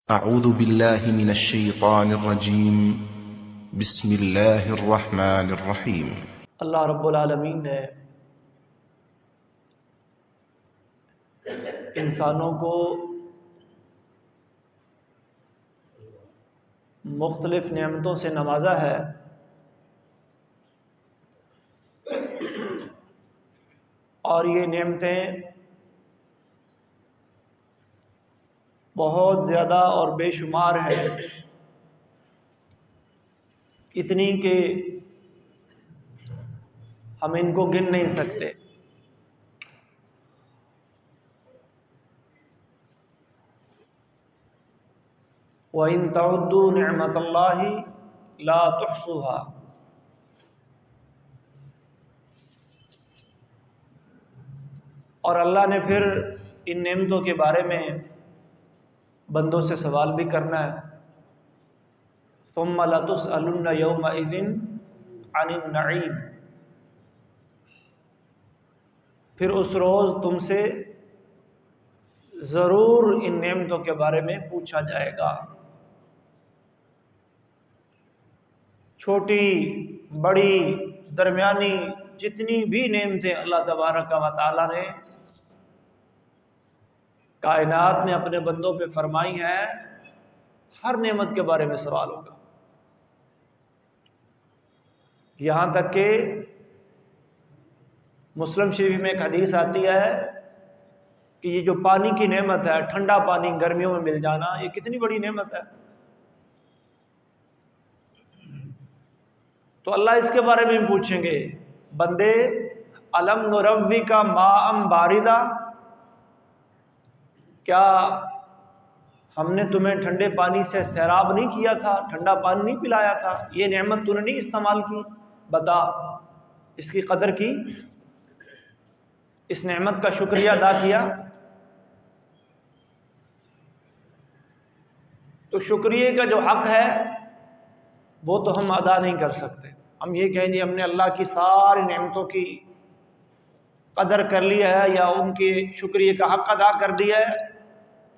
اعوذ باللہ من الشیطان الرجیم بسم اللہ الرحمن الرحیم۔ اللہ رب العالمین نے انسانوں کو مختلف نعمتوں سے نوازا ہے، اور یہ نعمتیں بہت زیادہ اور بے شمار ہیں، اتنی کہ ہم ان کو گن نہیں سکتے۔ وَإِن تَعُدُّوا نِعْمَةَ اللَّهِ لَا تُحْصُوهَا۔ اور اللہ نے پھر ان نعمتوں کے بارے میں بندوں سے سوال بھی کرنا ہے۔ ثُمَّ لَتُسْأَلُنَّ يَوْمَئِذٍ عَنِ النَّعِيمِ۔ پھر اس روز تم سے ضرور ان نعمتوں کے بارے میں پوچھا جائے گا۔ چھوٹی بڑی درمیانی جتنی بھی نعمتیں اللہ تبارک و تعالی نے کائنات میں اپنے بندوں پہ فرمائی ہیں، ہر نعمت کے بارے میں سوال ہوگا۔ یہاں تک کہ مسلم شریف میں ایک حدیث آتی ہے کہ یہ جو پانی کی نعمت ہے، ٹھنڈا پانی گرمیوں میں مل جانا، یہ کتنی بڑی نعمت ہے۔ تو اللہ اس کے بارے میں بھی پوچھیں گے، بندے الم نروّک ماء باردہ، کیا ہم نے تمہیں ٹھنڈے پانی سے سیراب نہیں کیا تھا، ٹھنڈا پانی نہیں پلایا تھا؟ یہ نعمت تو نے نہیں استعمال کی؟ بتا، اس کی قدر کی، اس نعمت کا شکریہ ادا کیا؟ تو شکریہ کا جو حق ہے وہ تو ہم ادا نہیں کر سکتے۔ ہم یہ کہیں گے ہم نے اللہ کی ساری نعمتوں کی قدر کر لیا ہے یا ان کے شکریہ کا حق ادا کر دیا ہے،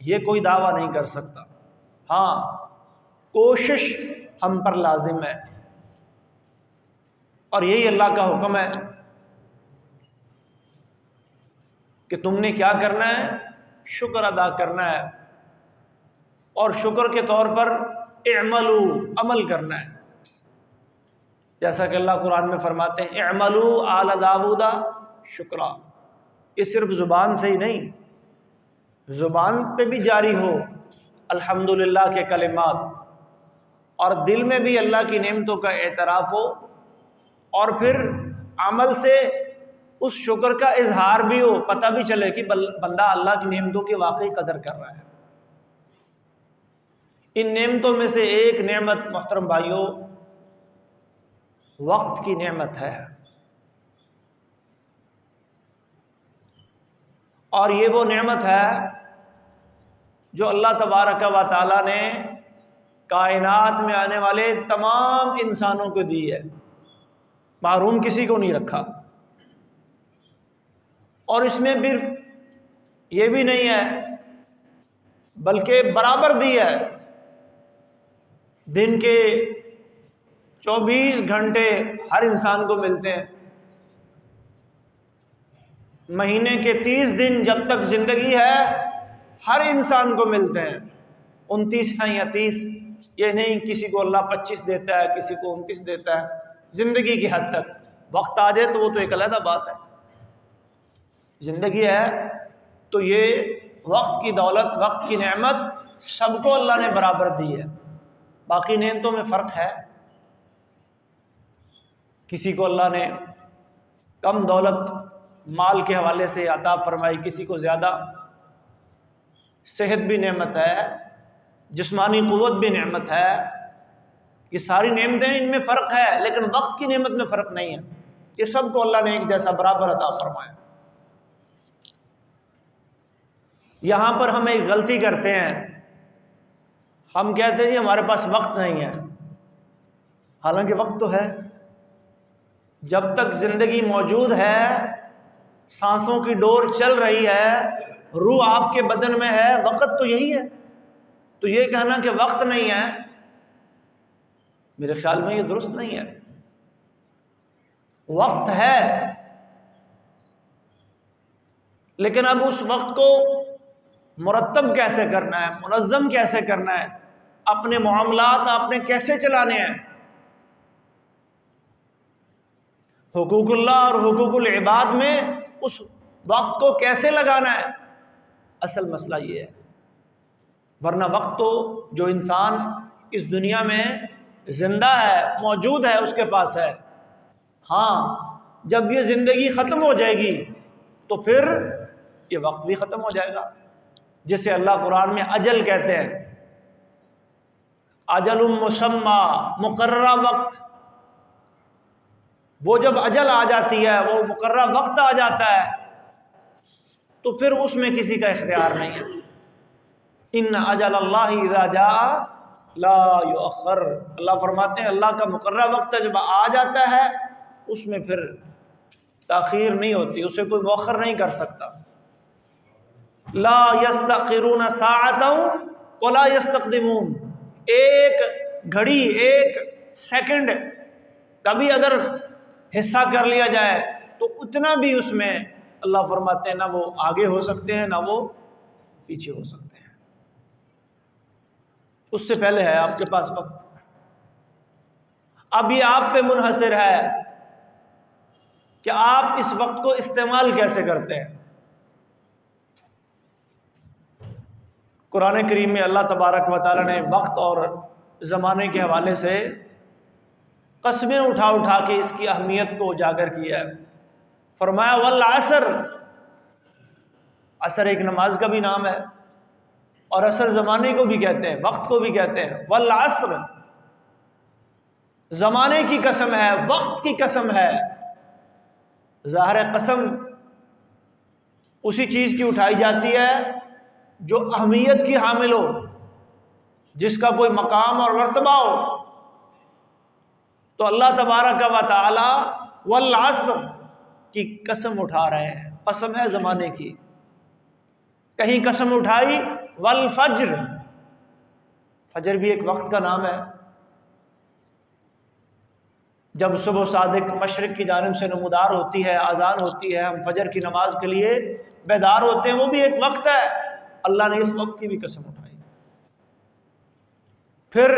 یہ کوئی دعویٰ نہیں کر سکتا۔ ہاں، کوشش ہم پر لازم ہے، اور یہی اللہ کا حکم ہے کہ تم نے کیا کرنا ہے؟ شکر ادا کرنا ہے، اور شکر کے طور پر اعملوا، عمل کرنا ہے۔ جیسا کہ اللہ قرآن میں فرماتے ہیں اعملوا آل داود شکرا۔ یہ صرف زبان سے ہی نہیں، زبان پہ بھی جاری ہو الحمدللہ کے کلمات، اور دل میں بھی اللہ کی نعمتوں کا اعتراف ہو، اور پھر عمل سے اس شکر کا اظہار بھی ہو، پتہ بھی چلے کہ بندہ اللہ کی نعمتوں کی واقعی قدر کر رہا ہے۔ ان نعمتوں میں سے ایک نعمت محترم بھائیوں وقت کی نعمت ہے، اور یہ وہ نعمت ہے جو اللہ تبارک و تعالی نے کائنات میں آنے والے تمام انسانوں کو دی ہے، محروم کسی کو نہیں رکھا۔ اور اس میں پھر یہ بھی نہیں ہے بلکہ برابر دی ہے۔ دن کے 24 گھنٹے ہر انسان کو ملتے ہیں، مہینے کے 30 دن جب تک زندگی ہے ہر انسان کو ملتے ہیں، 29 ہیں یا 30، یہ نہیں کسی کو اللہ 25 دیتا ہے، کسی کو 29 دیتا ہے، زندگی کی حد تک۔ وقت آ جائے تو وہ تو ایک علیحدہ بات ہے، زندگی ہے تو یہ وقت کی دولت، وقت کی نعمت سب کو اللہ نے برابر دی ہے۔ باقی نعمتوں میں فرق ہے، کسی کو اللہ نے کم دولت مال کے حوالے سے عطا فرمائی، کسی کو زیادہ۔ صحت بھی نعمت ہے، جسمانی قوت بھی نعمت ہے، یہ ساری نعمتیں، ان میں فرق ہے، لیکن وقت کی نعمت میں فرق نہیں ہے۔ یہ سب کو اللہ نے ایک جیسا برابر عطا فرمایا۔ یہاں پر ہم ایک غلطی کرتے ہیں، ہم کہتے ہیں جی ہمارے پاس وقت نہیں ہے، حالانکہ وقت تو ہے۔ جب تک زندگی موجود ہے، سانسوں کی ڈور چل رہی ہے، روح آپ کے بدن میں ہے، وقت تو یہی ہے۔ تو یہ کہنا کہ وقت نہیں ہے، میرے خیال میں یہ درست نہیں ہے۔ وقت ہے، لیکن اب اس وقت کو مرتب کیسے کرنا ہے، منظم کیسے کرنا ہے، اپنے معاملات آپ نے کیسے چلانے ہیں، حقوق اللہ اور حقوق العباد میں اس وقت کو کیسے لگانا ہے، اصل مسئلہ یہ ہے۔ ورنہ وقت تو جو انسان اس دنیا میں زندہ ہے، موجود ہے، اس کے پاس ہے۔ ہاں، جب یہ زندگی ختم ہو جائے گی تو پھر یہ وقت بھی ختم ہو جائے گا، جسے اللہ قرآن میں اجل کہتے ہیں، اجل مسمى، مقررہ وقت۔ وہ جب اجل آ جاتی ہے، وہ مقررہ وقت آ جاتا ہے، تو پھر اس میں کسی کا اختیار نہیں ہے۔ ان اجل اللہ اذا جاء لا یؤخر، اللہ فرماتے ہیں اللہ کا مقررہ وقت جب آ جاتا ہے اس میں پھر تاخیر نہیں ہوتی، اسے کوئی مؤخر نہیں کر سکتا۔ لا یستأخرون ساعتا ولا یستقدمون، ایک گھڑی، ایک سیکنڈ کبھی اگر حصہ کر لیا جائے تو اتنا بھی اس میں اللہ فرماتے ہیں نہ وہ آگے ہو سکتے ہیں نہ وہ پیچھے ہو سکتے ہیں۔ اس سے پہلے ہے آپ کے پاس وقت، اب یہ آپ پہ منحصر ہے کہ آپ اس وقت کو استعمال کیسے کرتے ہیں۔ قرآن کریم میں اللہ تبارک و تعالیٰ نے وقت اور زمانے کے حوالے سے قسمیں اٹھا اٹھا کے اس کی اہمیت کو اجاگر کیا ہے۔ فرمایا والعصر، عصر ایک نماز کا بھی نام ہے، اور عصر زمانے کو بھی کہتے ہیں، وقت کو بھی کہتے ہیں۔ والعصر، زمانے کی قسم ہے، وقت کی قسم ہے۔ ظاہر قسم اسی چیز کی اٹھائی جاتی ہے جو اہمیت کی حامل ہو، جس کا کوئی مقام اور مرتبہ ہو۔ تو اللہ تبارک و تعالی والعصر کی قسم اٹھا رہے ہیں، قسم ہے زمانے کی۔ کہیں قسم اٹھائی والفجر، فجر بھی ایک وقت کا نام ہے۔ جب صبح صادق مشرق کی جانب سے نمودار ہوتی ہے، اذان ہوتی ہے، ہم فجر کی نماز کے لیے بیدار ہوتے ہیں، وہ بھی ایک وقت ہے۔ اللہ نے اس وقت کی بھی قسم اٹھائی۔ پھر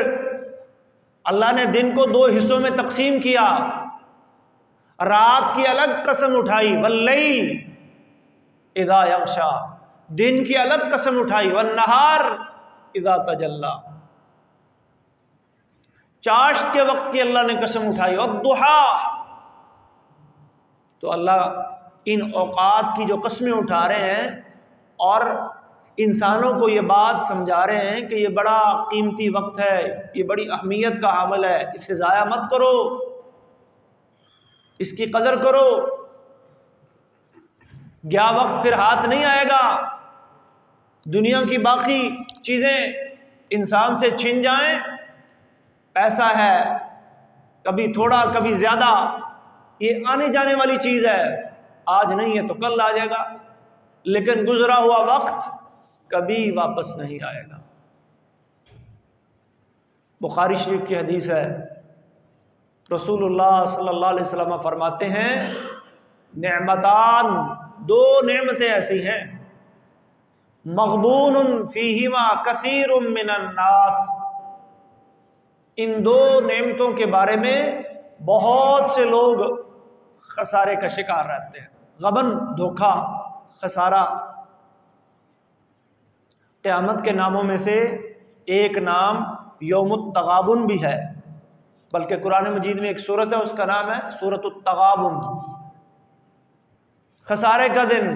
اللہ نے دن کو دو حصوں میں تقسیم کیا، رات کی الگ قسم اٹھائی واللیل اذا یغشا، دن کی الگ قسم اٹھائی والنہار اذا تجلی، چاشت کے وقت کی اللہ نے قسم اٹھائی والضحیٰ۔ تو اللہ ان اوقات کی جو قسمیں اٹھا رہے ہیں اور انسانوں کو یہ بات سمجھا رہے ہیں کہ یہ بڑا قیمتی وقت ہے، یہ بڑی اہمیت کا عمل ہے، اسے ضائع مت کرو، اس کی قدر کرو۔ گیا وقت پھر ہاتھ نہیں آئے گا، دنیا کی باقی چیزیں انسان سے چھن جائیں، پیسہ ہے کبھی تھوڑا کبھی زیادہ، یہ آنے جانے والی چیز ہے، آج نہیں ہے تو کل آ جائے گا، لیکن گزرا ہوا وقت کبھی واپس نہیں آئے گا۔ بخاری شریف کی حدیث ہے، رسول اللہ صلی اللہ علیہ وسلم فرماتے ہیں نعمتان، دو نعمتیں ایسی ہیں مغبون فیہما کثیر من الناس، ان دو نعمتوں کے بارے میں بہت سے لوگ خسارے کا شکار رہتے ہیں۔ غبن، دھوکہ، خسارہ۔ قیامت کے ناموں میں سے ایک نام یوم التغابن بھی ہے، بلکہ قرآن مجید میں ایک سورت ہے اس کا نام ہے سورۃ التغابن، خسارے کا دن۔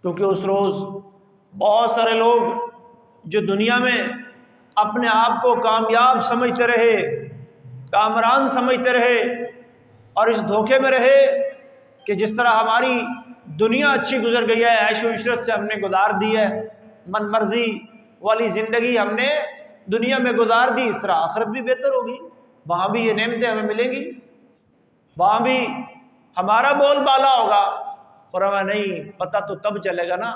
کیونکہ اس روز بہت سارے لوگ جو دنیا میں اپنے آپ کو کامیاب سمجھتے رہے، کامران سمجھتے رہے، اور اس دھوکے میں رہے کہ جس طرح ہماری دنیا اچھی گزر گئی ہے، عیش و عشرت سے ہم نے گزار دی ہے، من مرضی والی زندگی ہم نے دنیا میں گزار دی، اس طرح آخرت بھی بہتر ہوگی، وہاں بھی یہ نعمتیں ہمیں ملیں گی، وہاں بھی ہمارا بول بالا ہوگا۔ فرمایا نہیں، پتہ تو تب چلے گا نا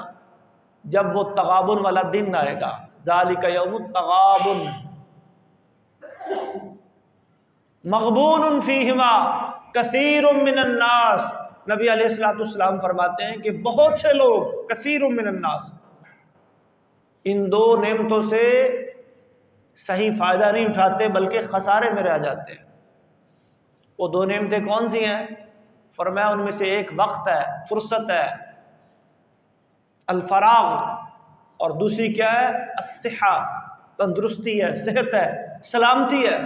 جب وہ تغابن والا دن آئے گا. ذالک یوم التغابن مغبون فیہما کثیر من الناس. نبی علیہ الصلوۃ والسلام فرماتے ہیں کہ بہت سے لوگ، کثیر من الناس، ان دو نعمتوں سے صحیح فائدہ نہیں اٹھاتے بلکہ خسارے میں رہ جاتے ہیں. وہ دو نعمتیں کون سی ہیں؟ فرمایا ان میں سے ایک وقت ہے، فرصت ہے، الفراغ، اور دوسری کیا ہے؟ الصحہ، تندرستی ہے، صحت ہے، سلامتی ہے.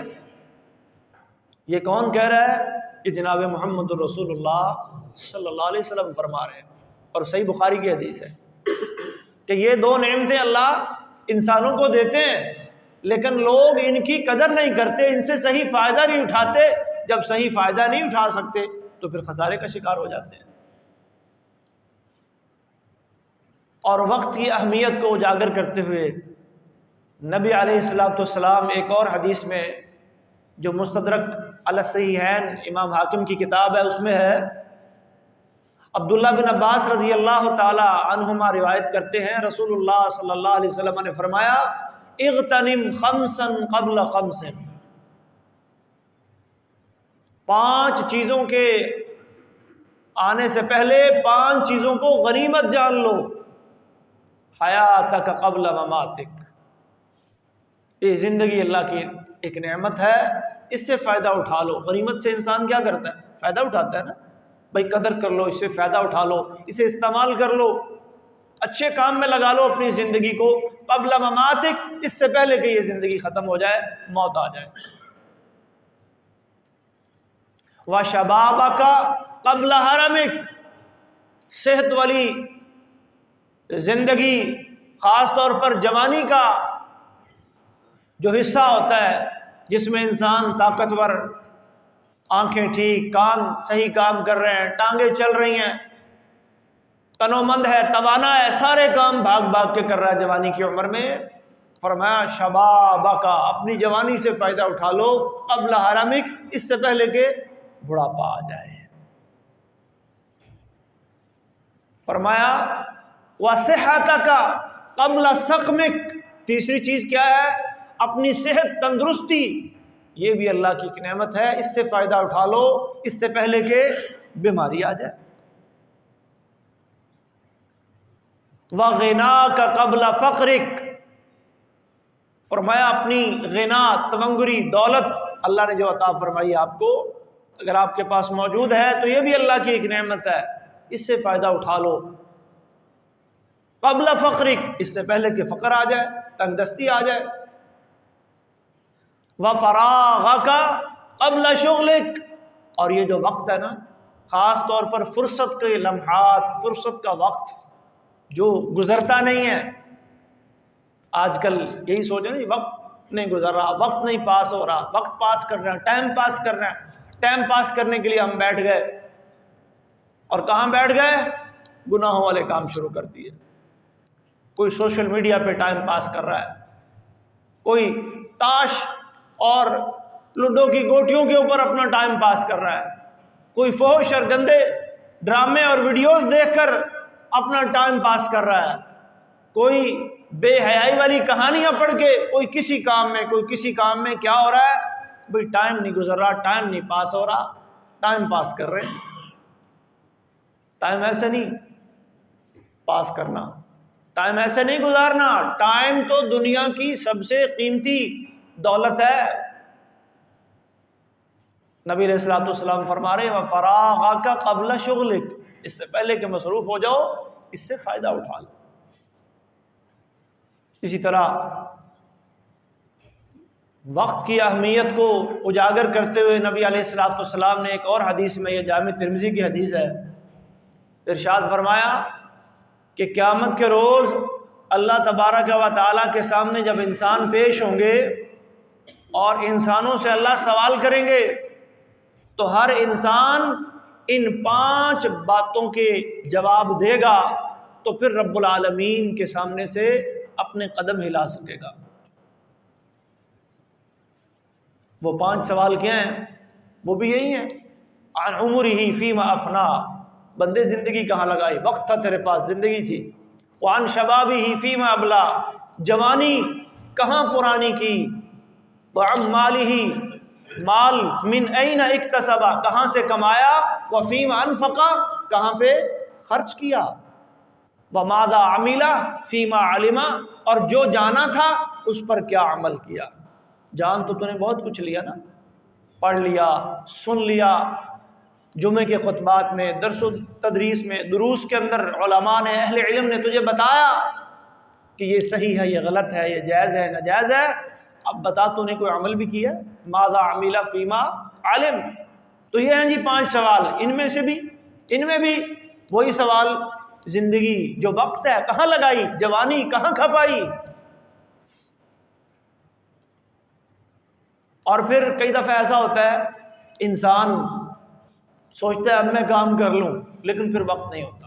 یہ کون کہہ رہا ہے؟ کہ جناب محمد رسول اللہ صلی اللہ علیہ وسلم فرما رہے ہیں، اور صحیح بخاری کی حدیث ہے کہ یہ دو نعمتیں اللہ انسانوں کو دیتے ہیں، لیکن لوگ ان کی قدر نہیں کرتے، ان سے صحیح فائدہ نہیں اٹھاتے. جب صحیح فائدہ نہیں اٹھا سکتے تو پھر خسارے کا شکار ہو جاتے ہیں. اور وقت کی اہمیت کو اجاگر کرتے ہوئے نبی علیہ الصلوۃ والسلام ایک اور حدیث میں جو مستدرک علی الصحیحین امام حاکم کی کتاب ہے، اس میں ہے، عبداللہ بن عباس رضی اللہ تعالی عنہما روایت کرتے ہیں، رسول اللہ صلی اللہ علیہ وسلم نے فرمایا اغتنم خمسا قبل خمس. 5 چیزوں کے آنے سے پہلے 5 چیزوں کو غنیمت جان لو. حیاتک قبل مماتک. یہ زندگی اللہ کی ایک نعمت ہے، اس سے فائدہ اٹھا لو. غنیمت سے انسان کیا کرتا ہے؟ فائدہ اٹھاتا ہے نا. بھائی قدر کر لو، اس سے فائدہ اٹھا لو، اسے استعمال کر لو، اچھے کام میں لگا لو اپنی زندگی کو. قبل مماتک، اس سے پہلے کہ یہ زندگی ختم ہو جائے، موت آ جائے. وشبابک قبل حرمک. صحت والی زندگی، خاص طور پر جوانی کا جو حصہ ہوتا ہے جس میں انسان طاقتور، آنکھیں ٹھیک، کان صحیح کام کر رہے ہیں، ٹانگیں چل رہی ہیں، تنو مند ہے، توانا ہے، سارے کام بھاگ بھاگ کے کر رہا ہے جوانی کی عمر میں. فرمایا شبابہ کا، اپنی جوانی سے فائدہ اٹھا لو، قبل حرمک، اس سے پہلے کہ بڑھاپا آ جائے. فرمایا وصحتک قبل سقمک. تیسری چیز کیا ہے؟ اپنی صحت، تندرستی. یہ بھی اللہ کی ایک نعمت ہے، اس سے فائدہ اٹھا لو اس سے پہلے کہ بیماری آ جائے. وغناک قبل فقرک. فرمایا اپنی غنا، تمنگری، دولت اللہ نے جو عطا فرمائی آپ کو، اگر آپ کے پاس موجود ہے تو یہ بھی اللہ کی ایک نعمت ہے، اس سے فائدہ اٹھا لو. قبل فقرک، اس سے پہلے کہ فقر آ جائے، تنگ دستی آ جائے. وفراغک قبل شغلک. اور یہ جو وقت ہے نا، خاص طور پر فرصت کے لمحات، فرصت کا وقت جو گزرتا نہیں ہے. آج کل یہی سوچیں نا، وقت نہیں گزر رہا، وقت نہیں پاس ہو رہا، وقت پاس کر رہے ہیں، ٹائم پاس کر رہے ہیں. ٹائم پاس کرنے کے لیے ہم بیٹھ گئے، اور کہاں بیٹھ گئے؟ گناہوں والے کام شروع کر دیے. کوئی سوشل میڈیا پہ ٹائم پاس کر رہا ہے، کوئی تاش اور لوڈو کی گوٹیوں کے اوپر اپنا ٹائم پاس کر رہا ہے، کوئی فحش اور گندے ڈرامے اور ویڈیوز دیکھ کر اپنا ٹائم پاس کر رہا ہے، کوئی بے حیائی والی کہانیاں پڑھ کے کوئی کسی کام میں، کوئی کسی کام میں. کیا ہو رہا ہے بھئی؟ ٹائم نہیں گزر رہا، ٹائم نہیں پاس ہو رہا، ٹائم پاس کر رہے ہیں. ٹائم ایسے نہیں پاس کرنا، ٹائم ایسے نہیں گزارنا. ٹائم تو دنیا کی سب سے قیمتی دولت ہے. نبی علیہ الصلوۃ والسلام فرما رہے ہیں وفراغک قبل شغلک. اس سے پہلے کہ مصروف ہو جاؤ، اس سے فائدہ اٹھا لو. اسی طرح وقت کی اہمیت کو اجاگر کرتے ہوئے نبی علیہ الصلوۃ والسلام نے ایک اور حدیث میں، یہ جامع ترمذی کی حدیث ہے، ارشاد فرمایا کہ قیامت کے روز اللہ تبارک و تعالیٰ کے سامنے جب انسان پیش ہوں گے اور انسانوں سے اللہ سوال کریں گے، تو ہر انسان ان 5 باتوں کے جواب دے گا، تو پھر رب العالمین کے سامنے سے اپنے قدم ہلا سکے گا. وہ 5 سوال کیا ہیں؟ وہ بھی یہی ہیں، عن عمرہ فیما افنا. بندے زندگی کہاں لگائی؟ وقت تھا تیرے پاس، زندگی تھی، وعن شبابہ فیما ابلا، جوانی کہاں پرانی کی، وعن مالہ، مال من این اکتسبا، کہاں سے کمایا، وفیما انفقا، کہاں پہ خرچ کیا، وماذا عملا فیما علما، اور جو جانا تھا اس پر کیا عمل کیا۔ جان تو نے بہت کچھ لیا نا، پڑھ لیا، سن لیا، جمعے کے خطبات میں، درس و تدریس میں، دروس کے اندر علماء نے، اہل علم نے تجھے بتایا کہ یہ صحیح ہے، یہ غلط ہے، یہ جائز ہے، ناجائز ہے، اب بتا تو نے کوئی عمل بھی کیا؟ ماذا عمل فیما علم۔ تو یہ ہیں جی 5 سوال، ان میں بھی وہی سوال، زندگی جو وقت ہے کہاں لگائی، جوانی کہاں کھپائی۔ اور پھر کئی دفعہ ایسا ہوتا ہے انسان سوچتا ہے اب میں کام کر لوں، لیکن پھر وقت نہیں ہوتا۔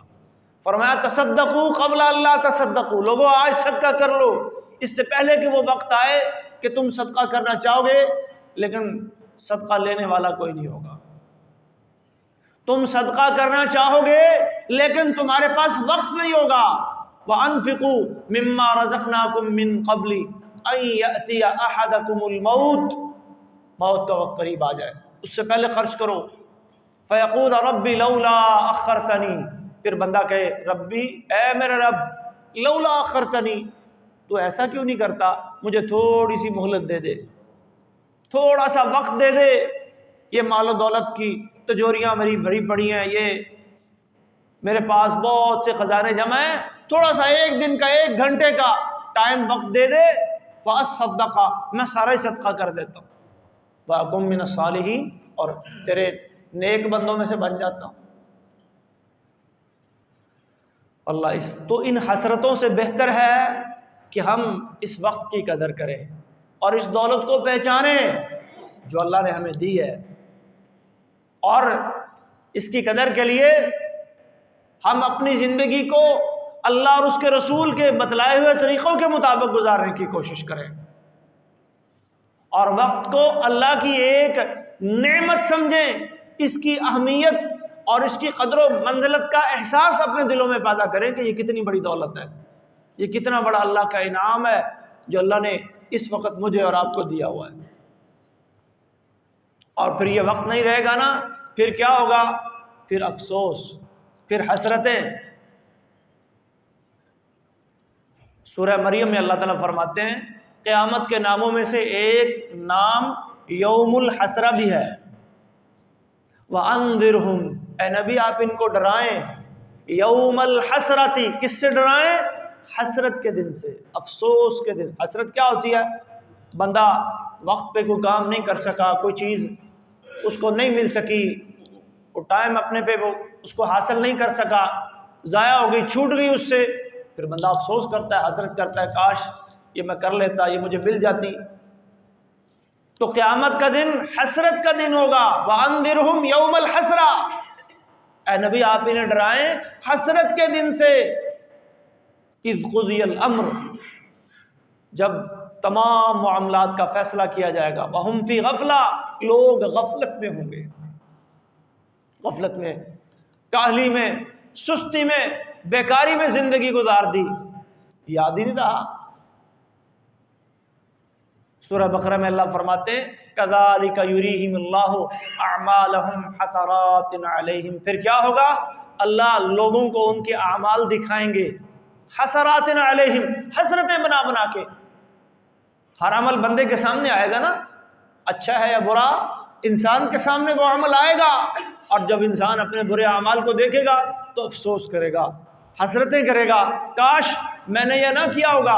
فرمایا تصدقوا قبل اللہ تصدقوا، لوگوں آج صدقہ کر لو اس سے پہلے کہ وہ وقت آئے کہ تم صدقہ کرنا چاہو گے لیکن صدقہ لینے والا کوئی نہیں ہوگا۔ تم صدقہ کرنا چاہو گے لیکن تمہارے پاس وقت نہیں ہوگا۔ وَأَنفِقُوا مِمَّا رَزَقْنَاكُم مِّن قَبْلِ أَن يَأْتِيَ أَحَدَكُمُ الْمَوْتُ، موت کا وقت قریب آ جائے اس سے پہلے خرچ کرو۔ فَيَقُولَ رَبِّ لَوْلَا أَخَّرْتَنِي، پھر بندہ کہے ربی، اے میرے رب، لولا اخرتنی، تو ایسا کیوں نہیں کرتا، مجھے تھوڑی سی مہلت دے دے، تھوڑا سا وقت دے دے، یہ مال و دولت کی تجوریاں میری بھری پڑی ہیں، یہ میرے پاس بہت سے خزانے جمع ہیں، تھوڑا سا 1 دن کا 1 گھنٹے کا ٹائم وقت دے دے، فَأَصَّدَّقَ، میں سارا ہی صدقہ کر دیتا ہوں، وَأَكُن مِّنَ الصَّالِحِينَ، اور تیرے نیک بندوں میں سے بن جاتا ہوں۔ اللہ تو ان حسرتوں سے بہتر ہے کہ ہم اس وقت کی قدر کریں اور اس دولت کو پہچانیں جو اللہ نے ہمیں دی ہے، اور اس کی قدر کے لیے ہم اپنی زندگی کو اللہ اور اس کے رسول کے بتلائے ہوئے طریقوں کے مطابق گزارنے کی کوشش کریں، اور وقت کو اللہ کی ایک نعمت سمجھیں، اس کی اہمیت اور اس کی قدر و منزلت کا احساس اپنے دلوں میں پیدا کریں کہ یہ کتنی بڑی دولت ہے، یہ کتنا بڑا اللہ کا انعام ہے جو اللہ نے اس وقت مجھے اور آپ کو دیا ہوا ہے۔ اور پھر یہ وقت نہیں رہے گا نا، پھر کیا ہوگا، پھر افسوس، پھر حسرتیں۔ سورہ مریم میں اللہ تعالیٰ فرماتے ہیں قیامت کے ناموں میں سے ایک نام یوم الحسرہ بھی ہے۔ وَأَنذِرْهُمْ، اے نبی آپ ان کو ڈرائیں، یوم الحسرتی، کس سے ڈرائیں، حسرت کے دن سے، افسوس کے دن۔ حسرت کیا ہوتی ہے، بندہ وقت پہ کوئی کام نہیں کر سکا، کوئی چیز اس کو نہیں مل سکی، وہ ٹائم اپنے پہ وہ اس کو حاصل نہیں کر سکا، ضائع ہو گئی، چھوٹ گئی اس سے، پھر بندہ افسوس کرتا ہے، حسرت کرتا ہے، کاش یہ میں کر لیتا، یہ مجھے مل جاتی۔ تو قیامت کا دن حسرت کا دن ہوگا، وَأَنذِرْهُمْ يَوْمَ الْحَسْرَةِ، اے نبی آپ انہیں ڈرائیں حسرت کے دن سے، اِذْ قُضِيَ الْأَمْرُ، جب تمام معاملات کا فیصلہ کیا جائے گا، وَهُمْ فِي غَفْلَةٍ، لوگ غفلت میں ہوں گے، غفلت میں، کاہلی میں، سستی میں، بیکاری میں زندگی گزار دی، یاد ہی نہیں رہا۔ سورہ بقرہ میں اللہ فرماتے ہیں كَذَلِكَ يُرِيهِمُ اللَّهُ أَعْمَالَهُمْ حَسَرَاتٍ عَلَيْهِمْ، پھر کیا ہوگا، اللہ لوگوں کو ان کے اعمال دکھائیں گے، حسرات علیہم، حسرتیں بنا بنا کے۔ ہر عمل بندے کے سامنے آئے گا نا، اچھا ہے یا برا، انسان کے سامنے وہ عمل آئے گا، اور جب انسان اپنے برے اعمال کو دیکھے گا تو افسوس کرے گا، حسرتیں کرے گا، کاش میں نے یہ نہ کیا ہوگا،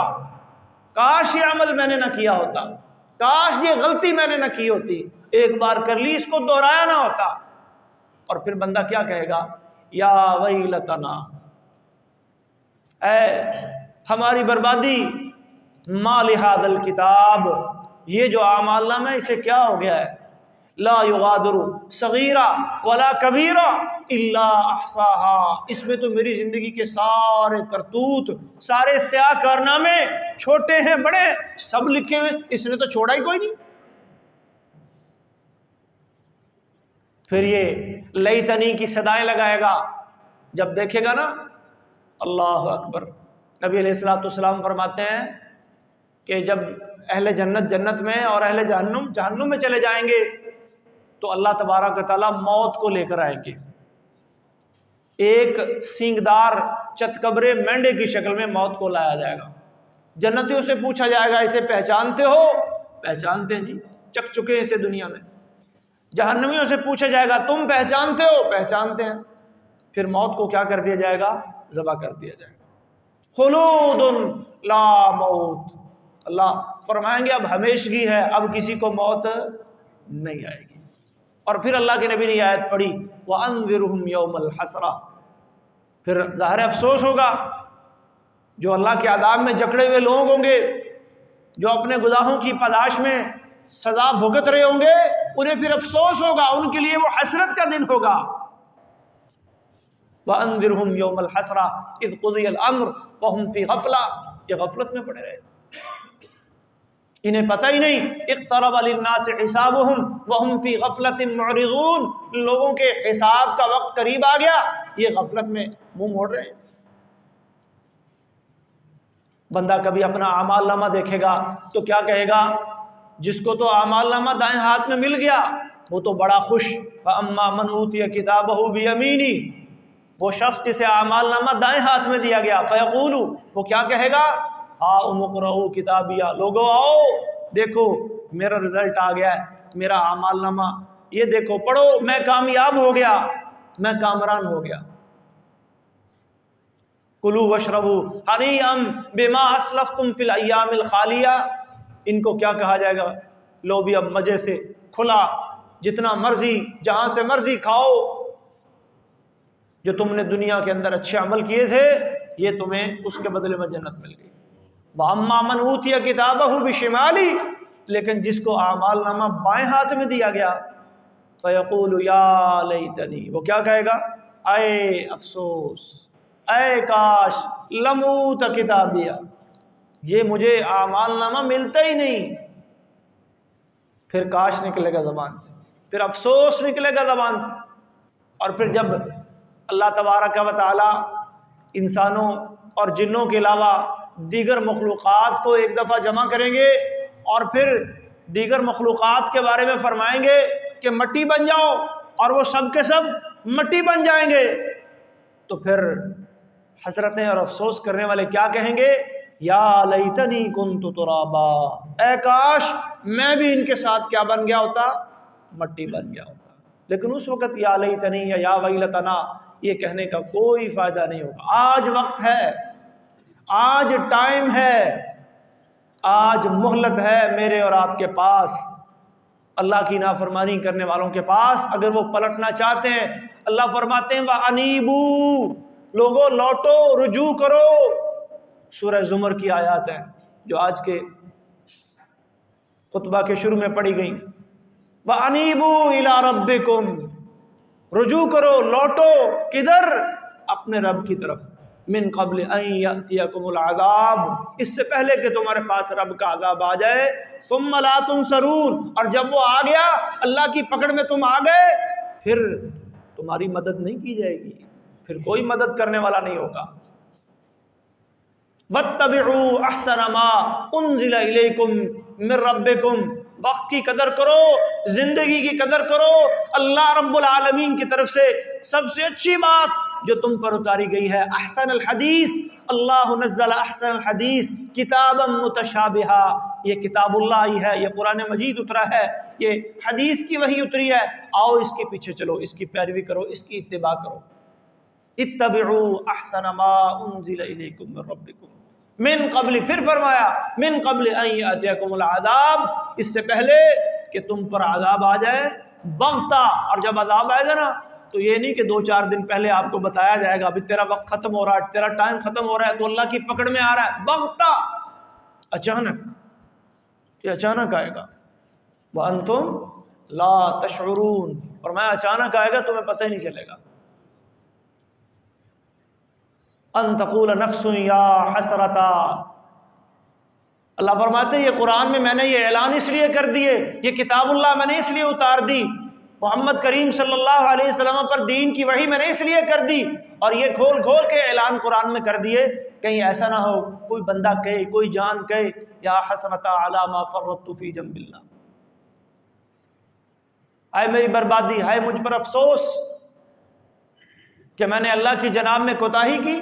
کاش یہ عمل میں نے نہ کیا ہوتا، کاش یہ غلطی میں نے نہ کی ہوتی، ایک بار کر لی، اس کو دہرایا نہ ہوتا۔ اور پھر بندہ کیا کہے گا، یا ویلتنا، اے ہماری بربادی، ما لہذا الکتاب، یہ جو اعمال نامہ ہے اسے کیا ہو گیا ہے، لا یغادر صغیرہ ولا کبیرہ الا احصاها، اس میں تو میری زندگی کے سارے کرتوت، سارے سیاہ کارنامے، چھوٹے ہیں بڑے، سب لکھے ہوئے، اس نے تو چھوڑا ہی کوئی نہیں۔ پھر یہ لیتنی کی صدائیں لگائے گا، جب دیکھے گا نا، اللہ اکبر، نبی علیہ الصلوۃ والسلام فرماتے ہیں کہ جب اہل جنت جنت میں اور اہل جہنم جہنم میں چلے جائیں گے تو اللہ تبارک و تعالیٰ موت کو لے کر آئیں گے. ایک سینگدار چتکبرے مینڈے کی شکل میں موت کو لایا جائے گا. جنتیوں سے پوچھا جائے گا اسے پہچانتے ہو؟ پہچانتے ہیں جی، چک چکے ہیں اسے دنیا میں. جہنمیوں سے پوچھا جائے گا تم پہچانتے ہو؟ پہچانتے ہیں. پھر موت کو کیا کر دیا جائے گا؟ ذبح کر دیا جائے گا. خلود لا موت. اللہ فرمائیں گے اب ہمیشگی ہے، اب کسی کو موت نہیں آئے گی. اور پھر اللہ کے نبی نے یہ آیت پڑھی وَأَنذِرْهُمْ يَوْمَ الْحَسْرَةِ. پھر ظاہر افسوس ہوگا، جو اللہ کے عذاب میں جکڑے ہوئے لوگ ہوں گے، جو اپنے گناہوں کی پاداش میں سزا بھگت رہے ہوں گے، انہیں پھر افسوس ہوگا، ان کے لیے وہ حسرت کا دن ہوگا. وَأَنذِرْهُمْ يَوْمَ الْحَسْرَةِ إِذْ قُضِيَ الْأَمْرُ وَهُمْ فِي غَفْلَةٍ. یہ غفلت میں پڑے رہے، انہیں پتہ ہی نہیں. اقترب للناس حسابهم وهم في غفلة معرضون. لوگوں کے حساب کا وقت قریب آ گیا، یہ غفلت میں منہ موڑ رہے ہیں. بندہ کبھی اپنا اعمال نامہ دیکھے گا تو کیا کہے گا؟ جس کو تو اعمال نامہ دائیں ہاتھ میں مل گیا وہ تو بڑا خوش. فَأَمَّا مَنْ أُوتِيَ كِتَابَهُ بِيَمِينِهِ. وہ شخص جسے اعمال نامہ دائیں ہاتھ میں دیا گیا، فَيَقُولُ. وہ کیا کہے گا؟ ہاؤم اقرؤوا کتابیہ. لوگو آؤ دیکھو میرا رزلٹ آ گیا ہے، میرا اعمال نامہ یہ دیکھو، پڑھو، میں کامیاب ہو گیا، میں کامران ہو گیا. کلوا واشربوا ہنیئا بما اسلفتم فی الایام الخالیہ. ان کو کیا کہا جائے گا؟ لو بھی اب مزے سے کھلا جتنا مرضی جہاں سے مرضی کھاؤ، جو تم نے دنیا کے اندر اچھے عمل کیے تھے یہ تمہیں اس کے بدلے میں جنت مل گئی. وَأَمَّا مَنْ أُوتِيَ كِتَابَهُ بِشِمَالِهِ. لیکن جس کو اعمال نامہ بائیں ہاتھ میں دیا گیا، فَيَقُولُ يَا لَيْتَنِي. وہ کیا کہے گا؟ اے افسوس، اے کاش، لَمْ أُوتَ كِتَابِيَهْ. یہ مجھے اعمال نامہ ملتا ہی نہیں. پھر کاش نکلے گا زبان سے، پھر افسوس نکلے گا زبان سے. اور پھر جب اللہ تبارک و تعالی انسانوں اور جنوں کے علاوہ دیگر مخلوقات کو ایک دفعہ جمع کریں گے اور پھر دیگر مخلوقات کے بارے میں فرمائیں گے کہ مٹی بن جاؤ، اور وہ سب کے سب مٹی بن جائیں گے، تو پھر حسرتیں اور افسوس کرنے والے کیا کہیں گے؟ یا لیتنی کنت ترابا. اے کاش میں بھی ان کے ساتھ کیا بن گیا ہوتا؟ مٹی بن گیا ہوتا. لیکن اس وقت یا لیتنی یا ویلتنا یہ کہنے کا کوئی فائدہ نہیں ہوگا. آج وقت ہے، آج ٹائم ہے، آج مہلت ہے میرے اور آپ کے پاس، اللہ کی نافرمانی کرنے والوں کے پاس. اگر وہ پلٹنا چاہتے ہیں، اللہ فرماتے ہیں وَأَنِيبُوا. لوگوں لوٹو، رجوع کرو. سورہ زمر کی آیات ہیں جو آج کے خطبہ کے شروع میں پڑھی گئیں. وَأَنِيبُوا إِلَىٰ رَبِّكُمْ. رجوع کرو، لوٹو. کدھر؟ اپنے رب کی طرف. من قبل ان یأتیکم العذاب. اس سے پہلے کہ تمہارے پاس رب کا عذاب آ جائے. ثم لا تنصرون. اور جب وہ آ گیا، اللہ کی پکڑ میں تم آ گئے، پھر تمہاری مدد نہیں کی جائے گی، پھر کوئی مدد کرنے والا نہیں ہوگا. واتبعوا احسن ما انزل الیکم من ربکم. وقت کی قدر کرو، زندگی کی قدر کرو. اللہ رب العالمین کی طرف سے سب سے اچھی بات جو تم پر اتاری گئی ہے، احسن الحدیث. اللہ نزل احسن الحدیث کتابا متشابہا. یہ کتاب اللہ ہی ہے، یہ قرآن مجید اترا ہے، یہ حدیث کی وحی اتری ہے. آؤ اس کے پیچھے چلو، اس کی پیروی کرو، اس کی اتباع کرو. اتبعوا احسن ما انزل الیکم من ربکم من قبل. پھر فرمایا من قبل ان یاتیکم العذاب. اس سے پہلے کہ تم پر عذاب آ جائے بغتہ. اور جب عذاب آئے گا نا تو یہ نہیں کہ 2-4 دن پہلے آپ کو بتایا جائے گا ابھی تیرا وقت ختم ہو رہا ہے، تیرا ٹائم ختم ہو رہا ہے، تو اللہ کی پکڑ میں آ رہا ہے. بغتہ، اچانک، یہ اچانک آئے گا. وَأَنْتُمْ لَا تَشْعُرُونَ. اور میں اچانک آئے گا تمہیں پتہ ہی نہیں چلے گا. ان تقول نفس یا حسرتا. اللہ فرماتے ہیں یہ قرآن میں نے یہ اعلان اس لیے کر دیے، یہ کتاب اللہ میں نے اس لیے اتار دی، محمد کریم صلی اللہ علیہ وسلم پر دین کی وحی میں نے اس لیے کر دی، اور یہ کھول کھول کے اعلان قرآن میں کر دیے کہیں ایسا نہ ہو کوئی بندہ کہے، کوئی جان کہے یا حسرۃ علی ما فرطت فی جنب اللہ، ہائے میری بربادی، ہائے مجھ پر افسوس کہ میں نے اللہ کی جناب میں کوتاہی کی۔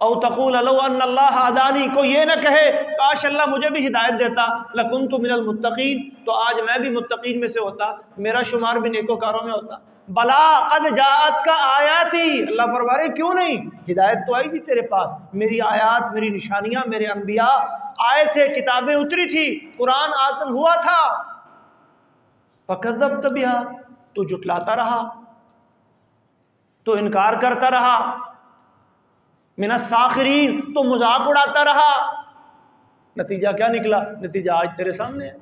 او تقول لو ان اللہ ہدانی، کو یہ نہ کہے کاش اللہ مجھے بھی ہدایت دیتا، لکنت من المتقین، تو آج میں بھی متقین میں سے ہوتا، میرا شمار بھی نیکوکاروں میں ہوتا۔ بلا قد جاءت کا آیاتی، اللہ فرما رہے کیوں نہیں، ہدایت تو آئی تھی تیرے پاس، میری آیات، میری نشانیاں، میرے انبیاء آئے تھے، کتابیں اتری تھی، قرآن نازل ہوا تھا، فکذبت بہا، تو جھٹلاتا رہا، تو انکار کرتا رہا، من الساخرین، تو مذاق اڑاتا رہا۔ نتیجہ کیا نکلا؟ نتیجہ آج تیرے سامنے ہے،